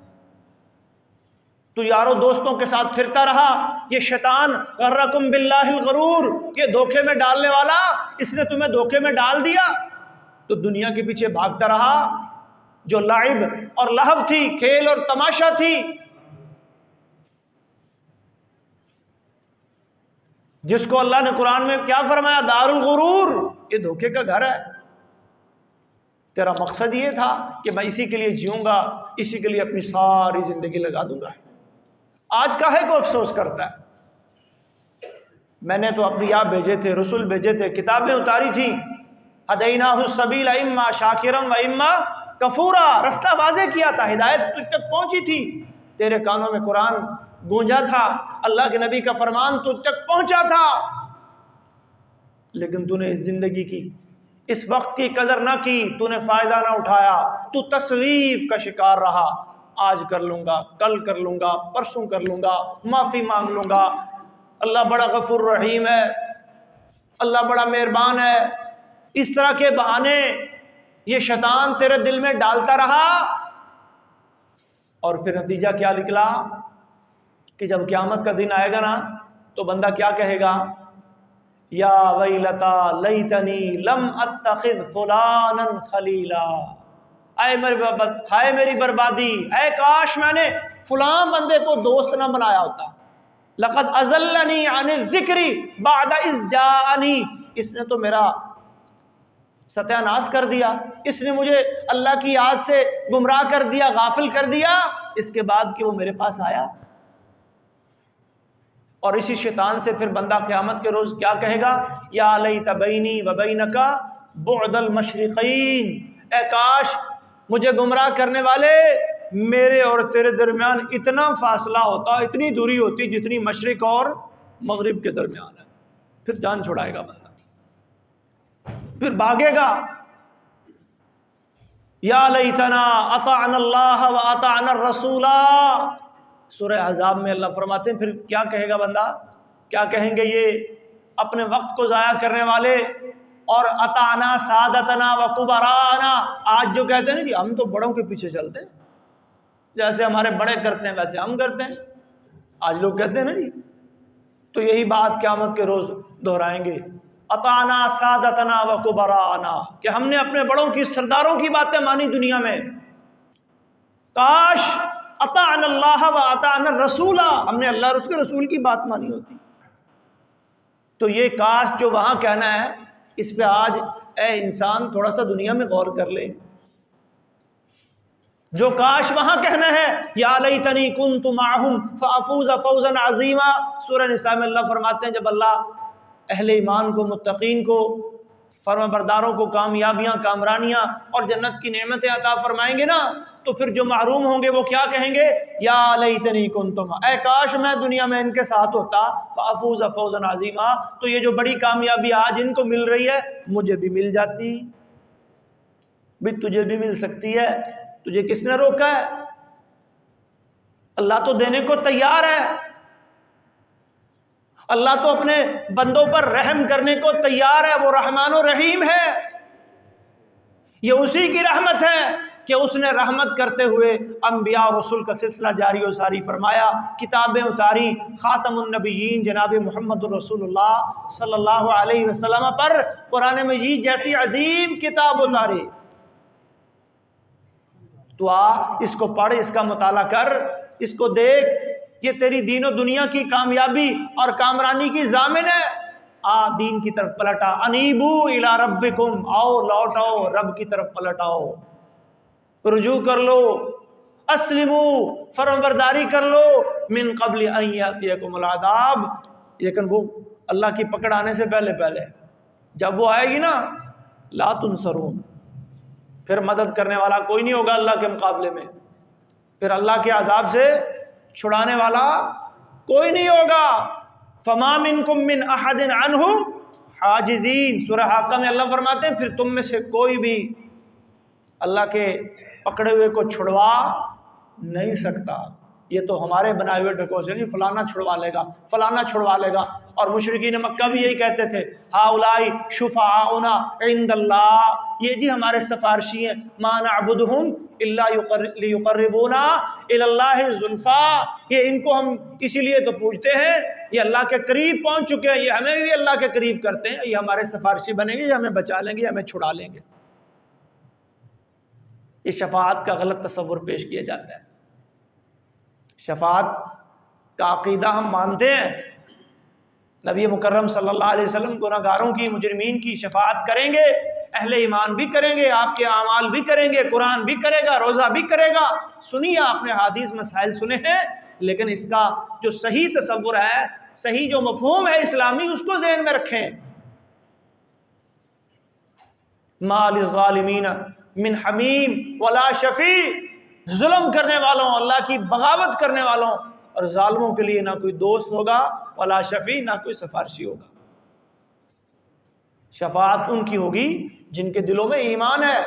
تو یاروں دوستوں کے ساتھ پھرتا رہا، یہ شیطان غرکم باللہ الغرور، یہ دھوکے میں ڈالنے والا، اس نے تمہیں دھوکے میں ڈال دیا، تو دنیا کے پیچھے بھاگتا رہا جو لعب اور لہو تھی، کھیل اور تماشا تھی، جس کو اللہ نے قرآن میں کیا فرمایا؟ دار الغرور، یہ دھوکے کا گھر ہے۔ تیرا مقصد یہ تھا کہ میں اسی کے لیے جیوں گا، اسی کے لیے اپنی ساری زندگی لگا دوں گا، آج کاہے کو افسوس کرتا ہے؟ میں نے تو انبیاء بھیجے تھے، رسول بھیجے تھے، کتابیں اتاری تھی، ہدیناہ السبیل اما شاکرا و اما کفورا، رستہ واضح کیا تھا، ہدایت تجھ تک پہنچی تھی، تیرے کانوں میں قرآن گونجا تھا، اللہ کے نبی کا فرمان تجھ تک پہنچا تھا، لیکن تو نے اس زندگی کی، اس وقت کی قدر نہ کی، تو نے فائدہ نہ اٹھایا، تو تسویف کا شکار رہا، آج کر لوں گا، کل کر لوں گا، پرسوں کر لوں گا، معافی مانگ لوں گا، اللہ بڑا غفور رحیم ہے، اللہ بڑا مہربان ہے، اس طرح کے بہانے یہ شیطان تیرے دل میں ڈالتا رہا، اور پھر نتیجہ کیا نکلا کہ جب قیامت کا دن آئے گا نا تو بندہ کیا کہے گا؟ یا ویلتا لیتنی لم اتخذ فلانا خلیلا، ہائے میری بربادی، اے کاش میں نے فلاں بندے کو دوست نہ بنایا ہوتا، لقد اضلنی عن الذکر بعد اذ جاءنی، اس نے تو میرا ستیہ ناش کر دیا، اس نے مجھے اللہ کی یاد سے گمراہ کر دیا، غافل کر دیا، اس کے بعد کہ وہ میرے پاس آیا۔ اور اسی شیطان سے پھر بندہ قیامت کے روز کیا کہے گا؟ یا لیت بینی و بینک بعد المشرقین، اے کاش مجھے گمراہ کرنے والے، میرے اور تیرے درمیان اتنا فاصلہ ہوتا، اتنی دوری ہوتی جتنی مشرق اور مغرب کے درمیان ہے۔ پھر جان چھڑائے گا بندہ، پھر بھاگے گا، یا لیتنا اطعنا اللہ و اطعنا الرسول، سورہ احزاب میں اللہ فرماتے ہیں پھر کیا کہے گا بندہ؟ کیا کہیں گے یہ اپنے وقت کو ضائع کرنے والے، اور اطعنا سادتنا و کبرانا، آج جو کہتے ہیں نا جی ہم تو بڑوں کے پیچھے چلتے ہیں، جیسے ہمارے بڑے کرتے ہیں ویسے ہم کرتے ہیں، آج لوگ کہتے ہیں نا جی، تو یہی بات قیامت کے روز دہرائیں گے، اطعنا سادتنا و کبرانا، کہ ہم نے اپنے بڑوں کی، سرداروں کی باتیں مانی دنیا میں، کاش اطعنا اللہ و اطعنا الرسول، ہم نے اللہ اور اس کے رسول کی بات مانی ہوتی۔ تو یہ کاش جو وہاں کہنا ہے، اس پہ آج اے انسان تھوڑا سا دنیا میں غور کر لے، جو کاش وہاں کہنا ہے، یا لیتنی کنت معہم فافوز فوزا عظیما، سورہ نساء میں اللہ فرماتے ہیں جب اللہ اہل ایمان کو، متقین کو، فرما برداروں کو کامیابیاں، کامرانیاں اور جنت کی نعمتیں عطا فرمائیں گے نا، تو پھر جو محروم ہوں گے وہ کیا کہیں گے؟ یا لیتنی کنت معہم، اے کاش میں دنیا میں ان کے ساتھ ہوتا، فافوز فوزا عظیما، تو یہ جو بڑی کامیابی آج ان کو مل رہی ہے مجھے بھی مل جاتی، بھی تجھے بھی مل سکتی ہے، تجھے کس نے روکا ہے؟ اللہ تو دینے کو تیار ہے، اللہ تو اپنے بندوں پر رحم کرنے کو تیار ہے، وہ رحمان و رحیم ہے، یہ اسی کی رحمت ہے کہ اس نے رحمت کرتے ہوئے انبیاء و رسول کا سلسلہ جاری و ساری فرمایا، کتابیں اتاری، خاتم النبیین جناب محمد الرسول اللہ صلی اللہ علیہ وسلم پر قرآن مجید جیسی عظیم کتاب اتاری۔ تو آ اس کو پڑھ، اس کا مطالعہ کر، اس کو دیکھ، یہ تیری دین و دنیا کی کامیابی اور کامرانی کی ضامن ہے۔ دین کی طرف پلٹا، انیبو الی ربکم، آؤ لوٹ آؤ رب کی طرف پلٹ آؤ، رجوع کر لو، اسلمو فرمانبرداری کر لو، من قبل ان یاتیکم العذاب، لیکن وہ اللہ کی پکڑ آنے سے پہلے جب وہ آئے گی نا، لا تنصرون، پھر مدد کرنے والا کوئی نہیں ہوگا اللہ کے مقابلے میں، پھر اللہ کے عذاب سے چھڑانے والا کوئی نہیں ہوگا۔ فما منکم من احد عنہ حاجزین، سورہ حاقہ میں اللہ فرماتے ہیں پھر تم میں سے کوئی بھی اللہ کے پکڑے ہوئے کو چھڑوا نہیں سکتا۔ یہ تو ہمارے بنائے ہوئے ڈکو سے نہیں، فلانا چھڑوا لے گا، فلانا چھڑوا لے گا۔ اور مشرکین مکہ بھی یہی کہتے تھے، ہؤلاء شفعاؤنا عند اللہ، یہ جی ہمارے سفارشی ہیں، ما نعبدہم الا لیقربونا الی اللہ زلفی، یہ ان کو ہم اسی لیے تو پوچھتے ہیں، یہ اللہ کے قریب پہنچ چکے ہیں، یہ ہمیں بھی اللہ کے قریب کرتے ہیں، یہ ہمارے سفارشی بنیں گے، یہ ہمیں بچا لیں گے، ہمیں چھڑا لیں گے۔ یہ شفاعت کا غلط تصور پیش کیا جاتا ہے۔ شفاعت کا عقیدہ ہم مانتے ہیں، نبی مکرم صلی اللہ علیہ وسلم گناہگاروں کی، مجرمین کی شفاعت کریں گے، اہل ایمان بھی کریں گے، آپ کے اعمال بھی کریں گے، قرآن بھی کرے گا، روزہ بھی کرے گا۔ سنیے، آپ نے حدیث مسائل سنے ہیں، لیکن اس کا جو صحیح تصور ہے، صحیح جو مفہوم ہے اسلامی، اس کو ذہن میں رکھیں۔ ما للظالمین من حمیم ولا شفیع، ظلم کرنے والوں، اللہ کی بغاوت کرنے والوں اور ظالموں کے لیے نہ کوئی دوست ہوگا، ولا شفیع، نہ کوئی سفارشی ہوگا۔ شفاعت ان کی ہوگی جن کے دلوں میں ایمان ہے۔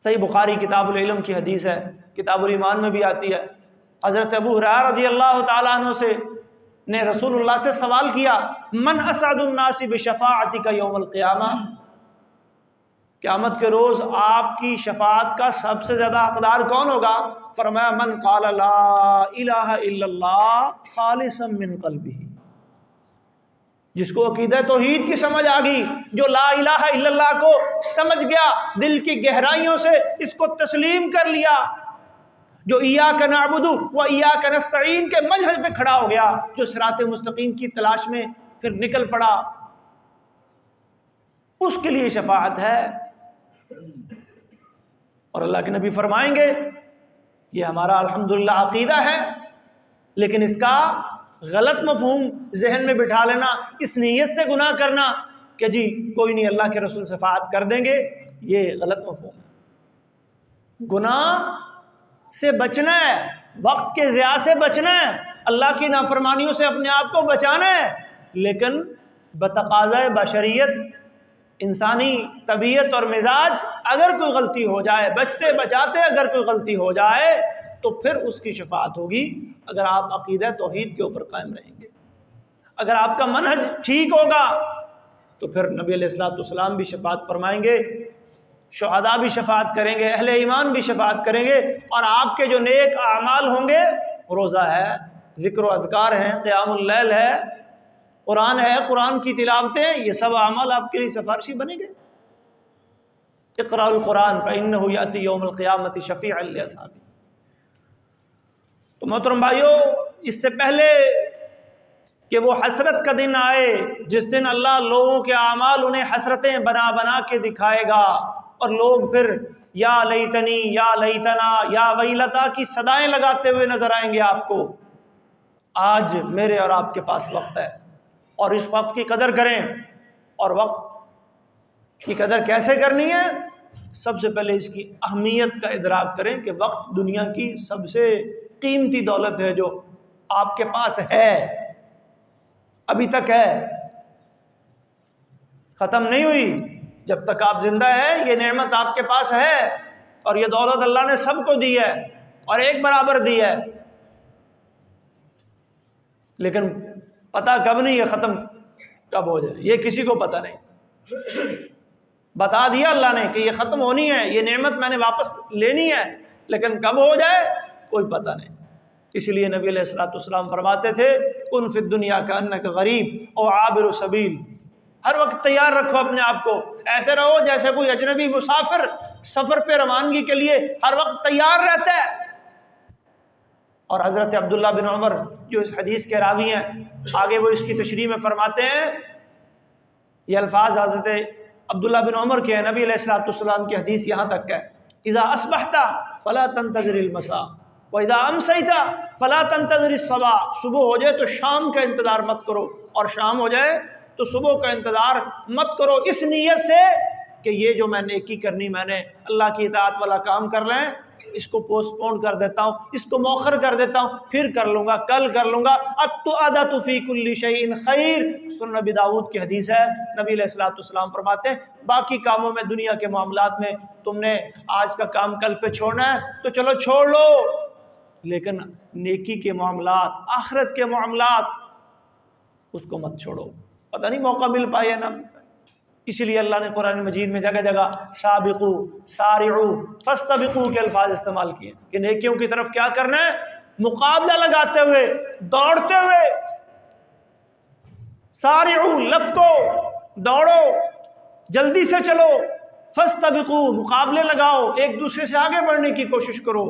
صحیح بخاری کتاب العلم کی حدیث ہے، کتاب الایمان میں بھی آتی ہے، حضرت ابو ہریرہ رضی اللہ تعالیٰ عنہ سے نے رسول اللہ سے سوال کیا، من اسعد الناس بشفاعتک یوم القیامہ، قیامت کے روز آپ کی شفاعت کا سب سے زیادہ حقدار کون ہوگا؟ فرمایا، من قال لا الہ الا اللہ خالصا من قلبہ، جس کو عقیدہ توحید کی سمجھ آ گئی، جو لا الہ الا اللہ کو سمجھ گیا، دل کی گہرائیوں سے اس کو تسلیم کر لیا، جو ایاک نعبد و ایاک نستعین کے منہج پہ کھڑا ہو گیا، جو صراط مستقیم کی تلاش میں پھر نکل پڑا، اس کے لیے شفاعت ہے۔ اور اللہ کے نبی فرمائیں گے، یہ ہمارا الحمدللہ عقیدہ ہے، لیکن اس کا غلط مفہوم ذہن میں بٹھا لینا، اس نیت سے گناہ کرنا کہ جی کوئی نہیں، اللہ کے رسول شفاعت کر دیں گے، یہ غلط مفہوم ہے۔ گناہ سے بچنا ہے، وقت کے ضیاع سے بچنا ہے، اللہ کی نافرمانیوں سے اپنے آپ کو بچانا ہے، لیکن بتقاضۂ بشریت، انسانی طبیعت اور مزاج، اگر کوئی غلطی ہو جائے، بچتے بچاتے اگر کوئی غلطی ہو جائے تو پھر اس کی شفاعت ہوگی، اگر آپ عقیدہ توحید کے اوپر قائم رہیں گے، اگر آپ کا منہج ٹھیک ہوگا تو پھر نبی علیہ الصلوۃ والسلام بھی شفاعت فرمائیں گے، شہداء بھی شفاعت کریں گے، اہل ایمان بھی شفاعت کریں گے، اور آپ کے جو نیک اعمال ہوں گے، روزہ ہے، ذکر و اذکار ہیں، قیام اللیل ہے، قرآن ہے، قرآن کی تلاوتیں، یہ سب اعمال آپ کے لیے سفارشی بنیں گے۔ اقرأ القرآن فإنہ یأتی یوم القیامۃ شفیعا لأصحابہ۔ تو محترم بھائیو، اس سے پہلے کہ وہ حسرت کا دن آئے، جس دن اللہ لوگوں کے اعمال انہیں حسرتیں بنا بنا کے دکھائے گا، اور لوگ پھر یا لیتنی، یا لیتنا، یا ویلتا کی صدائیں لگاتے ہوئے نظر آئیں گے آپ کو۔ آج میرے اور آپ کے پاس وقت ہے، اور اس وقت کی قدر کریں۔ اور وقت کی قدر کیسے کرنی ہے؟ سب سے پہلے اس کی اہمیت کا ادراک کریں کہ وقت دنیا کی سب سے قیمتی دولت ہے، جو آپ کے پاس ہے، ابھی تک ہے، ختم نہیں ہوئی۔ جب تک آپ زندہ ہیں یہ نعمت آپ کے پاس ہے، اور یہ دولت اللہ نے سب کو دی ہے اور ایک برابر دی ہے، لیکن پتہ کب نہیں ہے ختم کب ہو جائے، یہ کسی کو پتہ نہیں۔ بتا دیا اللہ نے کہ یہ ختم ہونی ہے، یہ نعمت میں نے واپس لینی ہے، لیکن کب ہو جائے کوئی پتہ نہیں۔ اس لیے نبی علیہ الصلوۃ والسلام فرماتے تھے، کن فی الدنیا کأنک غریب او عابر سبیل، ہر وقت تیار رکھو اپنے آپ کو، ایسے رہو جیسے کوئی اجنبی مسافر سفر پہ روانگی کے لیے ہر وقت تیار رہتا ہے۔ اور حضرت عبداللہ بن عمر جو اس حدیث کے راوی ہیں، آگے وہ اس کی تشریح میں فرماتے ہیں، یہ الفاظ حضرت عبداللہ بن عمر کے ہیں، نبی علیہ الصلوۃ والسلام کی حدیث یہاں تک ہے، اذا اصبحت فلا تنتظر المساء واذا امسیت فلا تنتظر الصباح، صبح ہو جائے تو شام کا انتظار مت کرو، اور شام ہو جائے تو صبح کا انتظار مت کرو، اس نیت سے کہ یہ جو میں نیکی کرنی، میں نے اللہ کی اطاعت والا کام کر رہے ہیں، اس کو پوسٹ پون کر دیتا ہوں، اس کو مؤخر کر دیتا ہوں، پھر کر لوں گا، کل کر لوں گا، التعادۃ فی کل شیء خیر، سنن نبی داؤد کی حدیث ہے، نبی علیہ الصلوۃ والسلام فرماتے ہیں باقی کاموں میں، دنیا کے معاملات میں تم نے آج کا کام کل پہ چھوڑنا ہے تو چلو چھوڑ لو، لیکن نیکی کے معاملات، آخرت کے معاملات، اس کو مت چھوڑو، پتہ نہیں موقع مل پائے یا نہ مل پائے۔ اسی لیے اللہ نے قرآن مجید میں جگہ جگہ سابقو، سارعو، فاستبقوا کے الفاظ استعمال کیے کہ نیکیوں کی طرف کیا کرنا ہے، مقابلہ لگاتے ہوئے، دوڑتے ہوئے، سارعو، لپکو، دوڑو، جلدی سے چلو، فاستبقوا، مقابلے لگاؤ، ایک دوسرے سے آگے بڑھنے کی کوشش کرو۔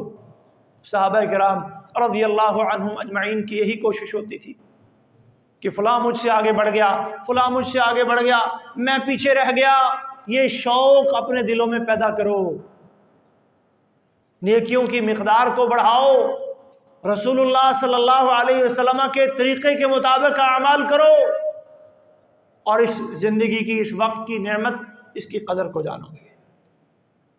صحابہ کرام رضی اللہ عنہم اجمعین کی یہی کوشش ہوتی تھی کہ فلاں مجھ سے آگے بڑھ گیا، فلاں مجھ سے آگے بڑھ گیا، میں پیچھے رہ گیا، یہ شوق اپنے دلوں میں پیدا کرو، نیکیوں کی مقدار کو بڑھاؤ، رسول اللہ صلی اللہ علیہ وسلم کے طریقے کے مطابق اعمال کرو، اور اس زندگی کی، اس وقت کی نعمت، اس کی قدر کو جانو۔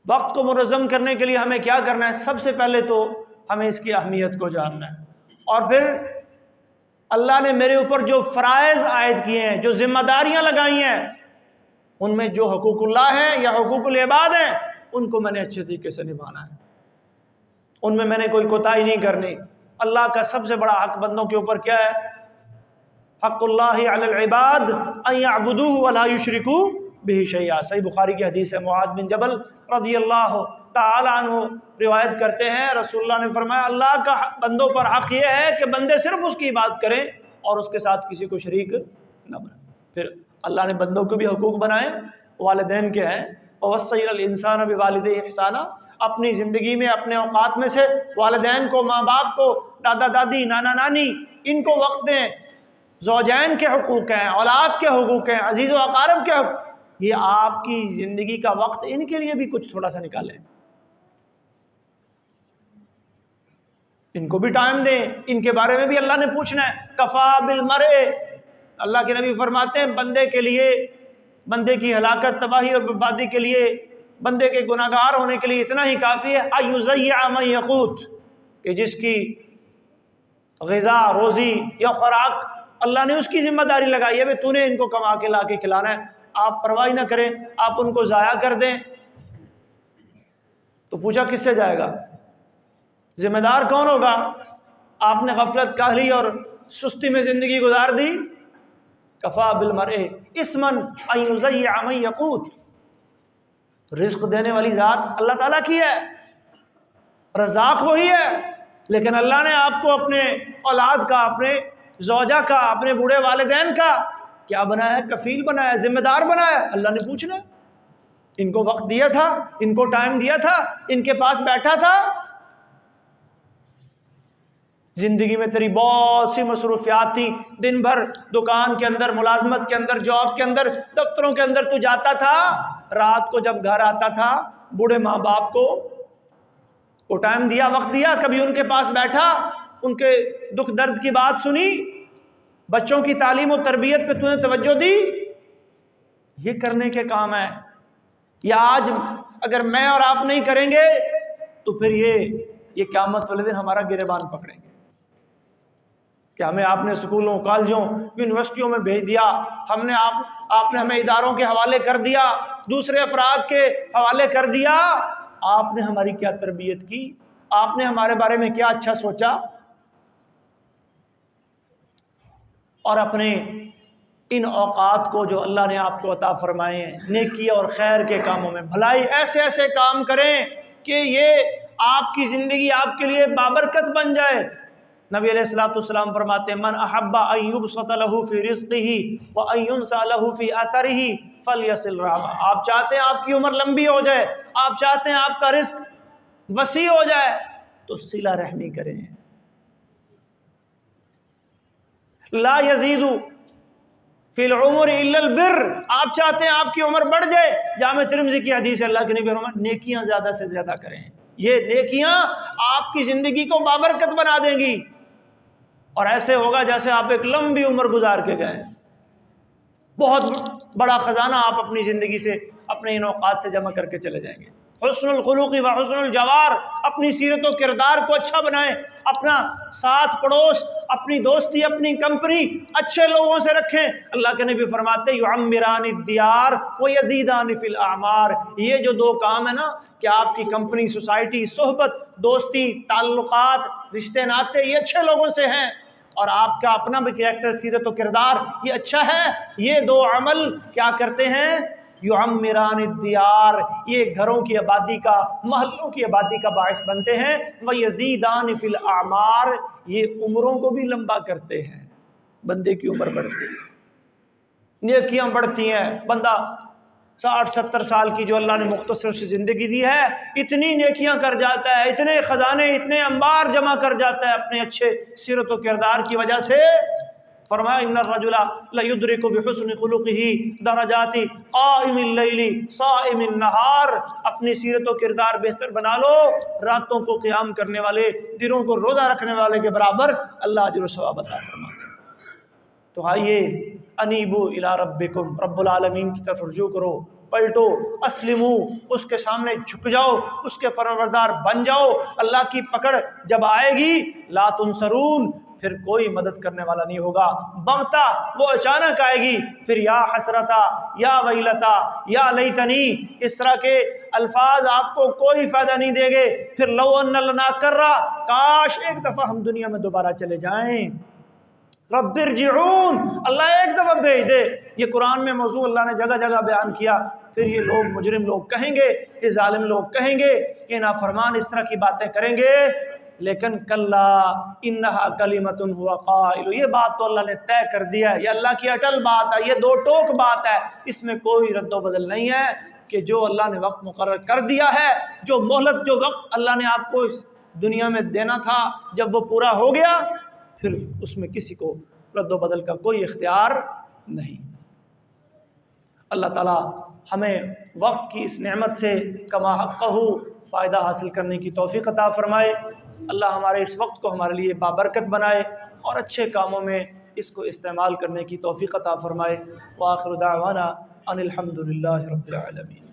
وقت کو منظم کرنے کے لیے ہمیں کیا کرنا ہے؟ سب سے پہلے تو ہمیں اس کی اہمیت کو جاننا ہے، اور پھر اللہ نے میرے اوپر جو فرائض عائد کیے ہیں، جو ذمہ داریاں لگائی ہیں، ان میں جو حقوق اللہ ہیں یا حقوق العباد ہیں، ان کو میں نے اچھے طریقے سے نبھانا ہے، ان میں نے کوئی کوتاہی نہیں کرنی۔ اللہ کا سب سے بڑا حق بندوں کے اوپر کیا ہے؟ حق اللہ علی العباد ان یعبدوہ ولا یشرکوا بہ شیئا، صحیح بخاری کی حدیث ہے، معاذ بن جبل رضی اللہ تعالی عنہ روایت کرتے ہیں، رسول اللہ نے فرمایا اللہ کا بندوں پر حق یہ ہے کہ بندے صرف اس کی عبادت کریں اور اس کے ساتھ کسی کو شریک نہ بنائیں۔ پھر اللہ نے بندوں کو بھی حقوق بنائے، والدین کے ہیں، وَوَصَّيْنَا الْإِنسَانَ بِوَالِدَيْهِ احسانا، اپنی زندگی میں اپنے اوقات میں سے والدین کو، ماں باپ کو، دادا دادی، نانا نانی، ان کو وقت دیں، زوجین کے حقوق ہیں، اولاد کے حقوق ہیں، عزیز و اقارب کے حقوق، یہ آپ کی زندگی کا وقت، ان کے لیے بھی کچھ تھوڑا سا نکالیں، ان کو بھی ٹائم دیں، ان کے بارے میں بھی اللہ نے پوچھنا ہے۔ کفا بالمرء، اللہ کے نبی فرماتے ہیں بندے کے لیے، بندے کی ہلاکت، تباہی اور بربادی کے لیے، بندے کے گناہگار ہونے کے لیے اتنا ہی کافی ہے ایضیع من یقوت، کہ جس کی غذا، روزی یا خوراک اللہ نے اس کی ذمہ داری لگائی ہے، تو نے ان کو کما کے لا کے کھلانا ہے، آپ پرواہ نہ کریں، آپ ان کو ضائع کر دیں، تو پوچھا کس سے جائے گا؟ ذمہ دار کون ہوگا؟ آپ نے غفلت کاہلی اور سستی میں زندگی گزار دی۔ کفا بالمرء اثما ان یضیع من یقوت، رزق دینے والی ذات اللہ تعالیٰ کی ہے، رزاق وہی ہے، لیکن اللہ نے آپ کو اپنے اولاد کا، اپنے زوجہ کا، اپنے بوڑھے والدین کا کیا بنایا ہے؟ کفیل بنایا ہے، ذمہ دار بنایا ہے۔ اللہ نے پوچھنا، ان کو وقت دیا تھا، ان کو ٹائم دیا تھا، ان کے پاس بیٹھا تھا۔ زندگی میں تیری بہت سی مصروفیات تھی، دن بھر دکان کے اندر، ملازمت کے اندر، جاب کے اندر، دفتروں کے اندر تو جاتا تھا، رات کو جب گھر آتا تھا بوڑھے ماں باپ کو ٹائم دیا، وقت دیا، کبھی ان کے پاس بیٹھا، ان کے دکھ درد کی بات سنی، بچوں کی تعلیم و تربیت پہ تو نے توجہ دی، یہ کرنے کے کام ہے۔ یا آج اگر میں اور آپ نہیں کریں گے تو پھر یہ قیامت والے دن ہمارا گریبان پکڑیں گے کہ ہمیں آپ نے اسکولوں، کالجوں، یونیورسٹیوں میں بھیج دیا، ہم نے آپ نے ہمیں اداروں کے حوالے کر دیا، دوسرے افراد کے حوالے کر دیا، آپ نے ہماری کیا تربیت کی، آپ نے ہمارے بارے میں کیا اچھا سوچا، اور اپنے ان اوقات کو جو اللہ نے آپ کو عطا فرمائے ہیں نیکی اور خیر کے کاموں میں، بھلائی ایسے ایسے کام کریں کہ یہ آپ کی زندگی آپ کے لیے بابرکت بن جائے۔ نبی علیہ الصلوۃ والسلام فرماتے ہیں من احب ان یبسط له فی رزقه وان ينسى له فی اثره فلیصل رحمہ، آپ چاہتے ہیں آپ کی عمر لمبی ہو جائے، آپ چاہتے ہیں آپ کا رزق وسیع ہو جائے، تو صلہ رحمی کریں، لا یزید فی العمر الا البر، آپ چاہتے ہیں آپ کی عمر بڑھ جائے، جامع ترمذی کی حدیث ہے، اللہ کے نبی فرمایا نیکیاں زیادہ سے زیادہ کریں، یہ نیکیاں آپ کی زندگی کو بابرکت بنا دیں گی، اور ایسے ہوگا جیسے آپ ایک لمبی عمر گزار کے گئے، بہت بڑا خزانہ آپ اپنی زندگی سے، اپنے ان اوقات سے جمع کر کے چلے جائیں گے۔ حسن الخلوق و حسن الجوار، اپنی سیرت و کردار کو اچھا بنائیں، اپنا ساتھ پڑوس، اپنی دوستی، اپنی کمپنی اچھے لوگوں سے رکھیں۔ اللہ کے نبی فرماتے ہیں یعمران الدیار و یزیدان فی الاعمار، یہ جو دو کام ہے نا کہ آپ کی کمپنی، سوسائٹی، صحبت، دوستی، تعلقات، رشتے ناتے یہ اچھے لوگوں سے ہیں، اور آپ کا اپنا بھی کریکٹر، سیرت و کردار یہ اچھا ہے، یہ دو عمل کیا کرتے ہیں؟ یعمران الدیار، یہ گھروں کی آبادی کا، محلوں کی آبادی کا باعث بنتے ہیں، وَيَزِيدَانِ فِي الْأَعْمَارِ، یہ عمروں کو بھی لمبا کرتے ہیں، بندے کی عمر بڑھتی ہے، نیکیاں بڑھتی ہیں، بندہ 60-70 سال کی جو اللہ نے مختصر سی زندگی دی ہے، اتنی نیکیاں کر جاتا ہے، اتنے خزانے، اتنے انبار جمع کر جاتا ہے اپنے اچھے سیرت و کردار کی وجہ سے۔ فرمایا ان الرجل لیدرک بحسن خلقہ درجات قائم اللیل صائم النہار، اپنی سیرت و کردار بہتر بنا لو، راتوں کو قیام کرنے والے، دنوں کو روزہ رکھنے والے کے برابر اللہ اجر و ثواب عطا فرماتا ہے۔ تو آئیے انیبو الی ربکم، رب العالمین کی طرف رجوع کرو، پلٹو، اسلمو، اس کے سامنے جھک جاؤ، اس کے فرمانبردار بن جاؤ، اللہ کی پکڑ جب آئے گی لا تنصرون، پھر کوئی مدد کرنے والا نہیں ہوگا، بغتہ وہ اچانک آئے گی، پھر یا حسرتا، یا ویلتا، یا لیتنی، اس طرح کے الفاظ آپ کو کوئی فائدہ نہیں دے گے، پھر لو ان لنا کرہ، کاش ایک دفعہ ہم دنیا میں دوبارہ چلے جائیں، رب ارجعون، اللہ ایک دفعہ بھیج دے، یہ قرآن میں موضوع اللہ نے جگہ جگہ بیان کیا، پھر یہ لوگ مجرم لوگ کہیں گے، یہ ظالم لوگ کہیں گے، یہ نافرمان اس طرح کی باتیں کریں گے، لیکن کلا انہا کلمۃ ہوا قائل، یہ بات تو اللہ نے طے کر دیا ہے، یہ اللہ کی اٹل بات ہے، یہ دو ٹوک بات ہے، اس میں کوئی رد و بدل نہیں ہے، کہ جو اللہ نے وقت مقرر کر دیا ہے، جو مہلت، جو وقت اللہ نے آپ کو اس دنیا میں دینا تھا، جب وہ پورا ہو گیا پھر اس میں کسی کو رد و بدل کا کوئی اختیار نہیں۔ اللہ تعالی ہمیں وقت کی اس نعمت سے کما حقہ فائدہ حاصل کرنے کی توفیق عطا فرمائے، اللہ ہمارے اس وقت کو ہمارے لیے بابرکت بنائے اور اچھے کاموں میں اس کو استعمال کرنے کی توفیق عطا فرمائے۔ وآخر دعوانا ان الحمد للہ رب العالمین۔